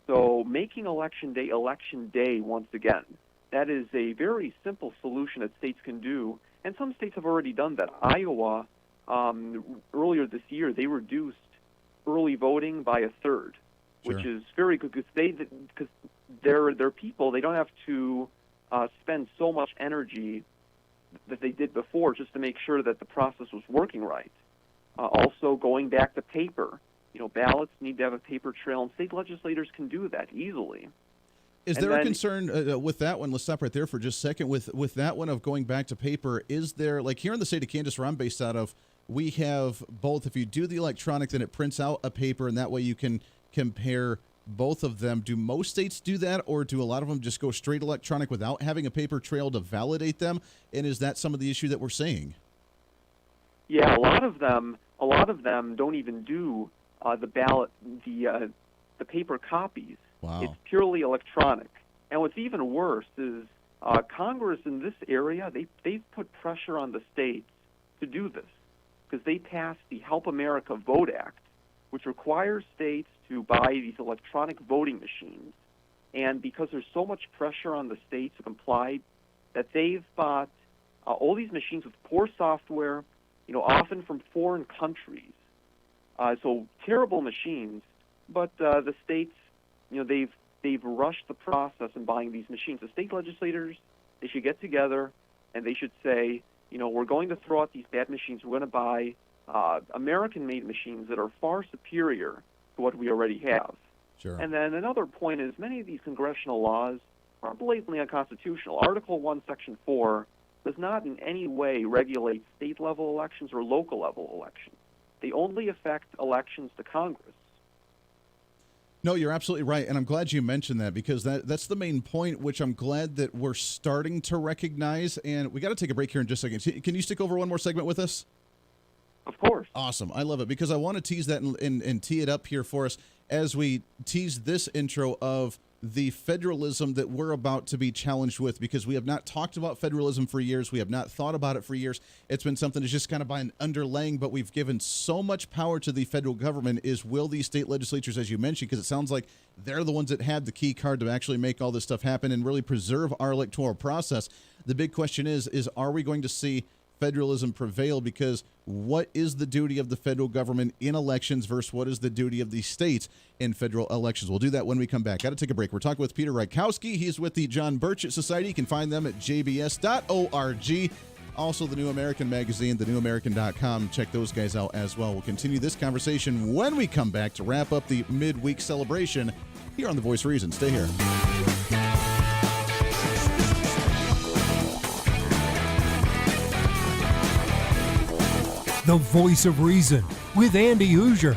So making election day once again, that is a very simple solution that states can do, and some states have already done that. Iowa, earlier this year, they reduced early voting by a third, Sure. which is very good because they're people. They don't have to spend so much energy that they did before just to make sure that the process was working right. Also, going back to paper, ballots need to have a paper trail, and state legislators can do that easily. Is there a concern with that one? Let's stop right there for just a second. With that one of going back to paper, is there, like here in the state of Kansas, where I'm based out of, we have both. If you do the electronic, then it prints out a paper, and that way you can compare both of them. Do most states do that, or do a lot of them just go straight electronic without having a paper trail to validate them? And is that some of the issue that we're seeing? Yeah, a lot of them don't even do the ballot, the paper copies. Wow. It's purely electronic. And what's even worse is Congress in this area, they've put pressure on the states to do this, because they passed the Help America Vote Act, which requires states to buy these electronic voting machines. And because there's so much pressure on the states to comply, that they've bought all these machines with poor software, often from foreign countries. So terrible machines, but the states, they've rushed the process in buying these machines. The state legislators, they should get together and they should say, we're going to throw out these bad machines. We're going to buy American-made machines that are far superior to what we already have. Sure. And then another point is many of these congressional laws are blatantly unconstitutional. Article 1, Section 4 does not in any way regulate state-level elections or local-level elections. They only affect elections to Congress. No, you're absolutely right, and I'm glad you mentioned that because that's the main point, which I'm glad that we're starting to recognize. And we got to take a break here in just a second. Can you stick over one more segment with us? Of course. Awesome. I love it because I want to tease that and tee it up here for us as we tease this intro of the federalism that we're about to be challenged with, because we have not talked about federalism for years. We have not thought about it for years. It's been something that's just kind of been underlaying, but we've given so much power to the federal government. Will these state legislatures, as you mentioned, because it sounds like they're the ones that have the key card to actually make all this stuff happen and really preserve our electoral process. The big question is are we going to see federalism prevail? Because what is the duty of the federal government in elections versus what is the duty of the states in federal elections? We'll do that when we come back. Got to take a break. We're talking with Peter RYKOWSKI. He's with the John Birch Society. You can find them at jbs.org. Also, the New American magazine, thenewamerican.com. Check those guys out as well. We'll continue this conversation when we come back to wrap up the midweek celebration here on The Voice of Reason. Stay here. The Voice of Reason with Andy Hooser.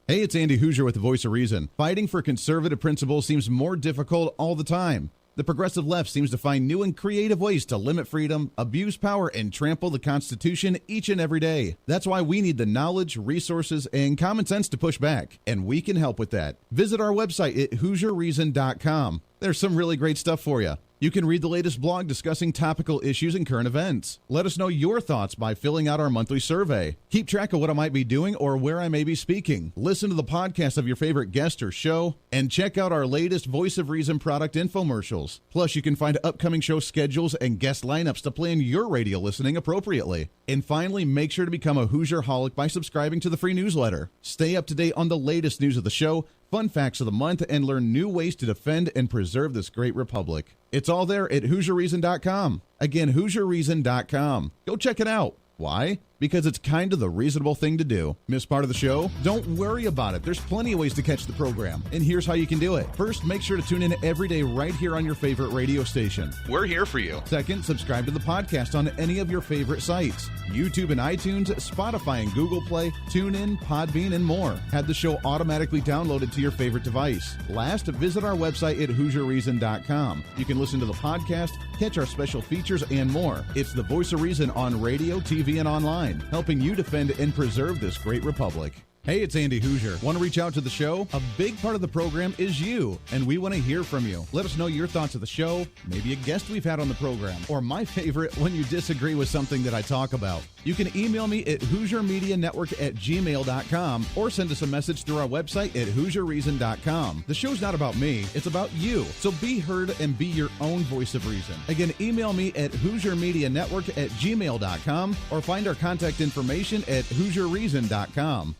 Hey, it's Andy Hooser with The Voice of Reason. Fighting for conservative principles seems more difficult all the time. The progressive left seems to find new and creative ways to limit freedom, abuse power, and trample the Constitution each and every day. That's why we need the knowledge, resources, and common sense to push back, and we can help with that. Visit our website at HooserReason.com. There's some really great stuff for you. You can read the latest blog discussing topical issues and current events. Let us know your thoughts by filling out our monthly survey. Keep track of what I might be doing or where I may be speaking. Listen to the podcast of your favorite guest or show, and check out our latest Voice of Reason product infomercials. Plus, you can find upcoming show schedules and guest lineups to plan your radio listening appropriately. And finally, make sure to become a Hoosier-holic by subscribing to the free newsletter. Stay up to date on the latest news of the show, fun facts of the month, and learn new ways to defend and preserve this great republic. It's all there at HooserReason.com. Again, HooserReason.com. Go check it out. Why? Because it's kind of the reasonable thing to do. Miss part of the show? Don't worry about it. There's plenty of ways to catch the program, and here's how you can do it. First, make sure to tune in every day right here on your favorite radio station. We're here for you. Second, subscribe to the podcast on any of your favorite sites. YouTube and iTunes, Spotify and Google Play, TuneIn, Podbean, and more. Have the show automatically downloaded to your favorite device. Last, visit our website at HooserReason.com. You can listen to the podcast, catch our special features, and more. It's the Voice of Reason on radio, TV, and online, helping you defend and preserve this great republic. Hey, it's Andy Hooser. Want to reach out to the show? A big part of the program is you, and we want to hear from you. Let us know your thoughts of the show, maybe a guest we've had on the program, or my favorite, when you disagree with something that I talk about. You can email me at HooserMediaNetwork@gmail.com or send us a message through our website at HooserReason.com. The show's not about me, it's about you. So be heard and be your own voice of reason. Again, email me at HooserMediaNetwork@gmail.com or find our contact information at HooserReason.com.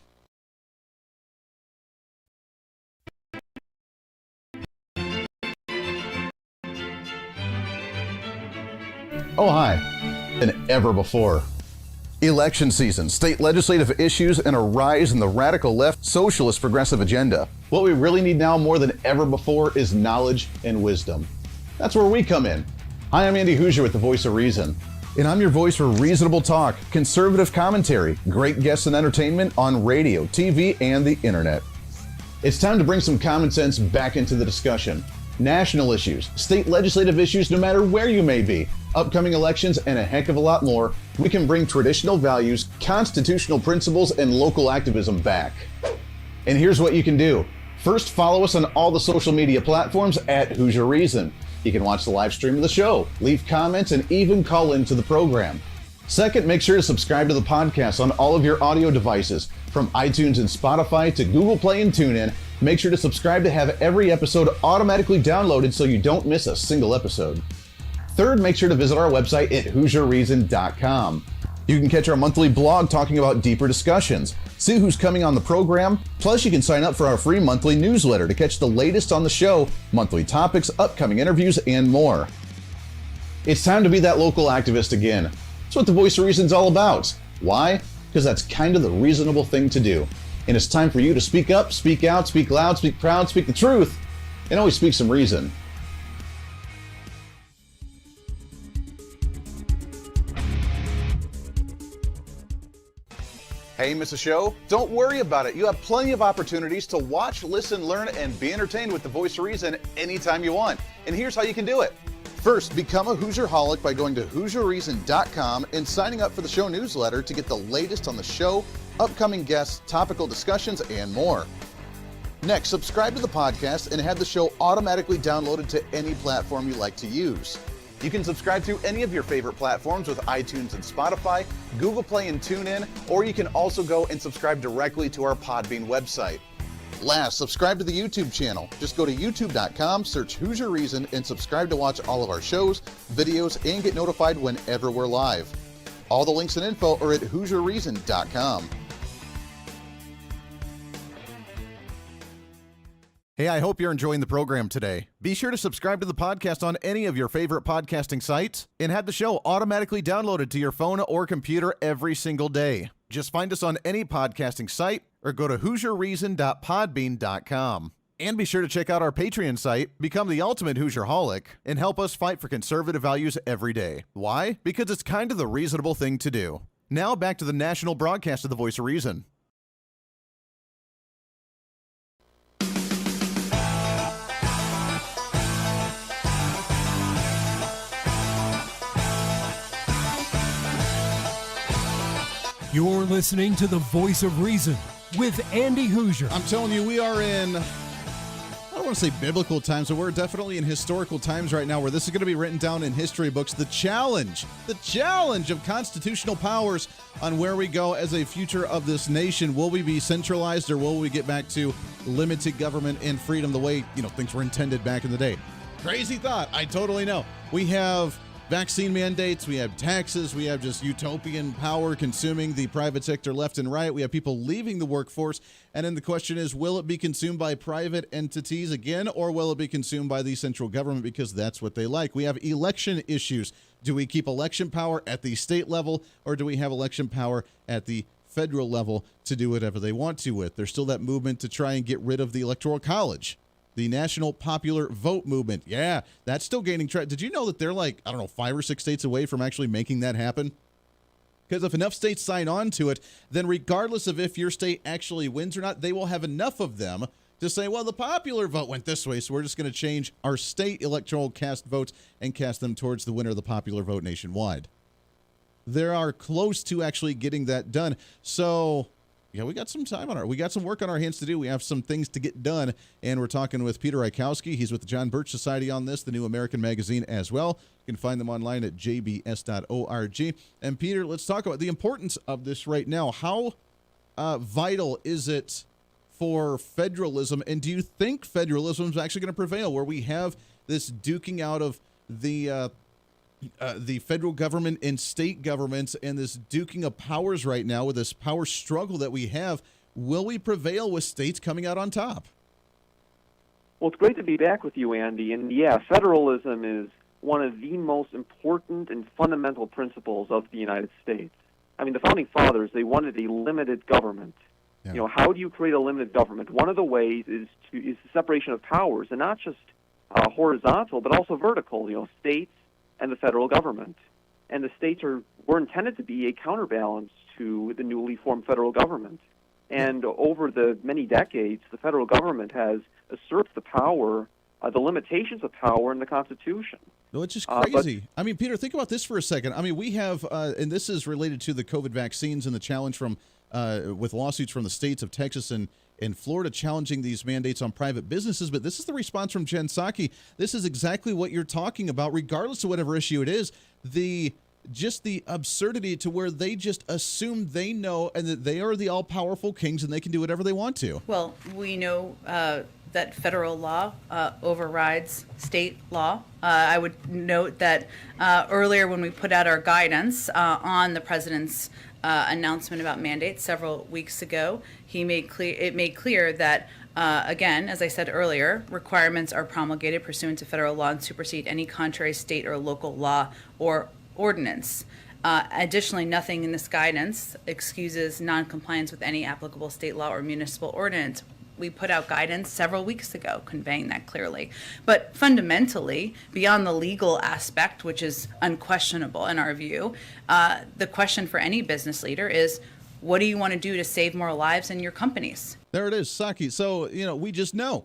Oh, hi. Than ever before. Election season, state legislative issues, and a rise in the radical left socialist progressive agenda. What we really need now more than ever before is knowledge and wisdom. That's where we come in. Hi, I'm Andy Hooser with The Voice of Reason. And I'm your voice for reasonable talk, conservative commentary, great guests and entertainment on radio, TV, and the internet. It's time to bring some common sense back into the discussion. National issues, state legislative issues, no matter where you may be, upcoming elections, and a heck of a lot more, we can bring traditional values, constitutional principles, and local activism back. And here's what you can do. First, follow us on all the social media platforms at Hoosier Reason. You can watch the live stream of the show, leave comments, and even call into the program. Second, make sure to subscribe to the podcast on all of your audio devices, from iTunes and Spotify to Google Play and TuneIn. Make sure to subscribe to have every episode automatically downloaded so you don't miss a single episode. Third, make sure to visit our website at HooserReason.com. You can catch our monthly blog talking about deeper discussions, see who's coming on the program, plus you can sign up for our free monthly newsletter to catch the latest on the show, monthly topics, upcoming interviews, and more. It's time to be that local activist again. That's what the Voice of Reason's all about. Why? Because that's kind of the reasonable thing to do. And it's time for you to speak up, speak out, speak loud, speak proud, speak the truth, and always speak some reason. Hey, miss a show? Don't worry about it. You have plenty of opportunities to watch, listen, learn, and be entertained with the Voice of Reason anytime you want. And here's how you can do it. First, become a Hooserholic by going to HooserReason.com and signing up for the show newsletter to get the latest on the show, upcoming guests, topical discussions, and more. Next, subscribe to the podcast and have the show automatically downloaded to any platform you like to use. You can subscribe through any of your favorite platforms with iTunes and Spotify, Google Play and TuneIn, or you can also go and subscribe directly to our Podbean website. Last, subscribe to the YouTube channel. Just go to youtube.com, search Hooser Reason, and subscribe to watch all of our shows, videos, and get notified whenever we're live. All the links and info are at HooserReason.com. Hey, I hope you're enjoying the program today. Be sure to subscribe to the podcast on any of your favorite podcasting sites and have the show automatically downloaded to your phone or computer every single day. Just find us on any podcasting site or go to HooserReason.podbean.com. And be sure to check out our Patreon site, become the ultimate Hooserholic, and help us fight for conservative values every day. Why? Because it's kind of the reasonable thing to do. Now back to the national broadcast of the Voice of Reason. You're listening to the Voice of Reason with Andy Hooser. I'm telling you, we are in, I don't want to say biblical times, but we're definitely in historical times right now where this is going to be written down in history books. The challenge of constitutional powers on where we go as a future of this nation. Will we be centralized or will we get back to limited government and freedom the way, things were intended back in the day? Crazy thought. I totally know. We have vaccine mandates, we have taxes, we have just utopian power consuming the private sector left and right. We have people leaving the workforce. And then the question is, will it be consumed by private entities again, or will it be consumed by the central government because that's what they like? We have election issues. Do we keep election power at the state level, or do we have election power at the federal level to do whatever they want to with? There's still that movement to try and get rid of the Electoral College. The National Popular Vote Movement. Yeah, that's still gaining traction. Did you know that they're 5 or 6 states away from actually making that happen? Because if enough states sign on to it, then regardless of if your state actually wins or not, they will have enough of them to say, well, the popular vote went this way, so we're just going to change our state electoral cast votes and cast them towards the winner of the popular vote nationwide. They are close to actually getting that done. So yeah, we got some work on our hands to do. We have some things to get done, and we're talking with Peter RYKOWSKI. He's with the John Birch Society on this, the New American Magazine as well. You can find them online at jbs.org. And Peter, let's talk about the importance of this right now. How vital is it for federalism, and do you think federalism is actually going to prevail, where we have this duking out of the federal government and state governments and this duking of powers right now with this power struggle that we have? Will we prevail with states coming out on top? Well, it's great to be back with you, Andy. And yeah, federalism is one of the most important and fundamental principles of the United States. I mean, the Founding Fathers, they wanted a limited government. Yeah. How do you create a limited government? One of the ways is the separation of powers, and not just horizontal, but also vertical, states and the federal government. And the states were intended to be a counterbalance to the newly formed federal government. And over the many decades, the federal government has usurped the power, the limitations of power in the Constitution. No, it's just crazy. I mean, Peter, think about this for a second. I mean, we have, and this is related to the COVID vaccines and the challenge from with lawsuits from the states of Texas and Florida challenging these mandates on private businesses. But this is the response from Jen Psaki. This is exactly what you're talking about, regardless of whatever issue it is. The just the absurdity to where they just assume they know and that they are the all-powerful kings and they can do whatever they want to. Well, we know that federal law overrides state law. I would note that earlier when we put out our guidance on the president's announcement about mandates several weeks ago, it made clear that again, as I said earlier, requirements are promulgated pursuant to federal law and supersede any contrary state or local law or ordinance. Additionally, nothing in this guidance excuses noncompliance with any applicable state law or municipal ordinance. We put out guidance several weeks ago conveying that clearly. But fundamentally, beyond the legal aspect, which is unquestionable in our view, the question for any business leader is, what do you want to do to save more lives in your companies? There it is, Saki. So, we just know.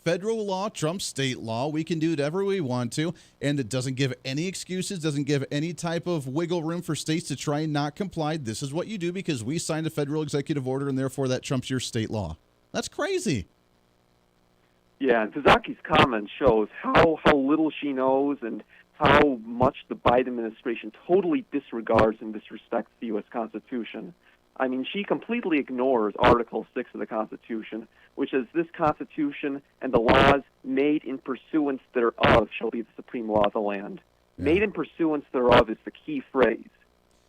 Federal law trumps state law. We can do whatever we want to, and it doesn't give any excuses, doesn't give any type of wiggle room for states to try and not comply. This is what you do because we signed a federal executive order, and therefore that trumps your state law. That's crazy. Yeah, and Tazaki's comment shows how little she knows and how much the Biden administration totally disregards and disrespects the U.S. Constitution. I mean, she completely ignores Article 6 of the Constitution, which says this Constitution and the laws made in pursuance thereof shall be the supreme law of the land. Yeah. Made in pursuance thereof is the key phrase.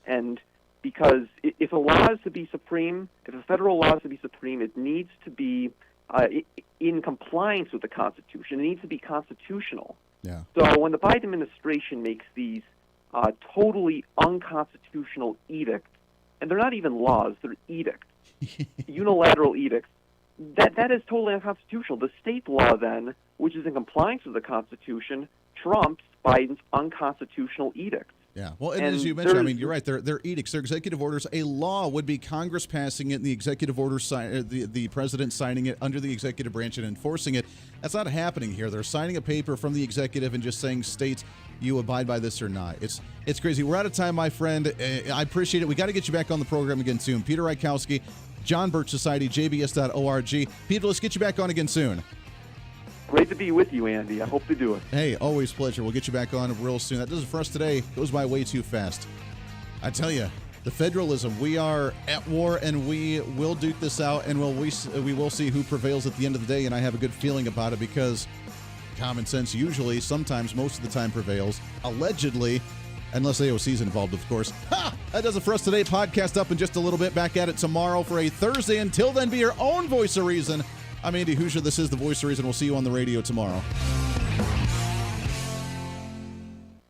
And because if a law is to be supreme, if a federal law is to be supreme, it needs to be in compliance with the Constitution. It needs to be constitutional. Yeah. So when the Biden administration makes these totally unconstitutional edicts, and they're not even laws, they're edicts, unilateral edicts, that is totally unconstitutional. The state law, then, which is in compliance with the Constitution, trumps Biden's unconstitutional edicts. Yeah, well, and as you mentioned, I mean, you're right. They're edicts, they're executive orders. A law would be Congress passing it, and the executive order, the president signing it under the executive branch and enforcing it. That's not happening here. They're signing a paper from the executive and just saying, states, you abide by this or not. It's crazy. We're out of time, my friend. I appreciate it. We got to get you back on the program again soon. Peter RYKOWSKI, John Birch Society, jbs.org. Peter, let's get you back on again soon. Great to be with you, Andy. I hope to do it. Hey, always pleasure. We'll get you back on real soon. That does it for us today. Goes by way too fast. I tell you, the federalism, we are at war, and we will duke this out, and we will see who prevails at the end of the day, and I have a good feeling about it because common sense usually, sometimes, most of the time prevails. Allegedly, unless AOC's involved, of course. Ha! That does it for us today. Podcast up in just a little bit. Back at it tomorrow for a Thursday. Until then, be your own voice of reason. I'm Andy Hooser. This is The Voice of Reason. We'll see you on the radio tomorrow.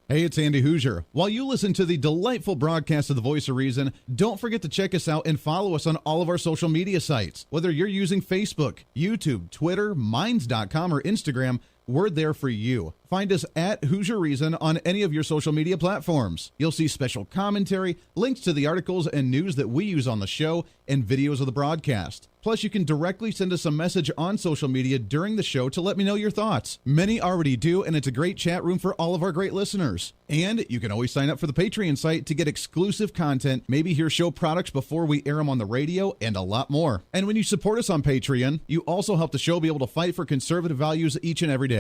Hey, it's Andy Hooser. While you listen to the delightful broadcast of The Voice of Reason, don't forget to check us out and follow us on all of our social media sites. Whether you're using Facebook, YouTube, Twitter, Minds.com, or Instagram, we're there for you. Find us at Hooser Reason on any of your social media platforms. You'll see special commentary, links to the articles and news that we use on the show, and videos of the broadcast. Plus, you can directly send us a message on social media during the show to let me know your thoughts. Many already do, and it's a great chat room for all of our great listeners. And you can always sign up for the Patreon site to get exclusive content, maybe hear show products before we air them on the radio, and a lot more. And when you support us on Patreon, you also help the show be able to fight for conservative values each and every day.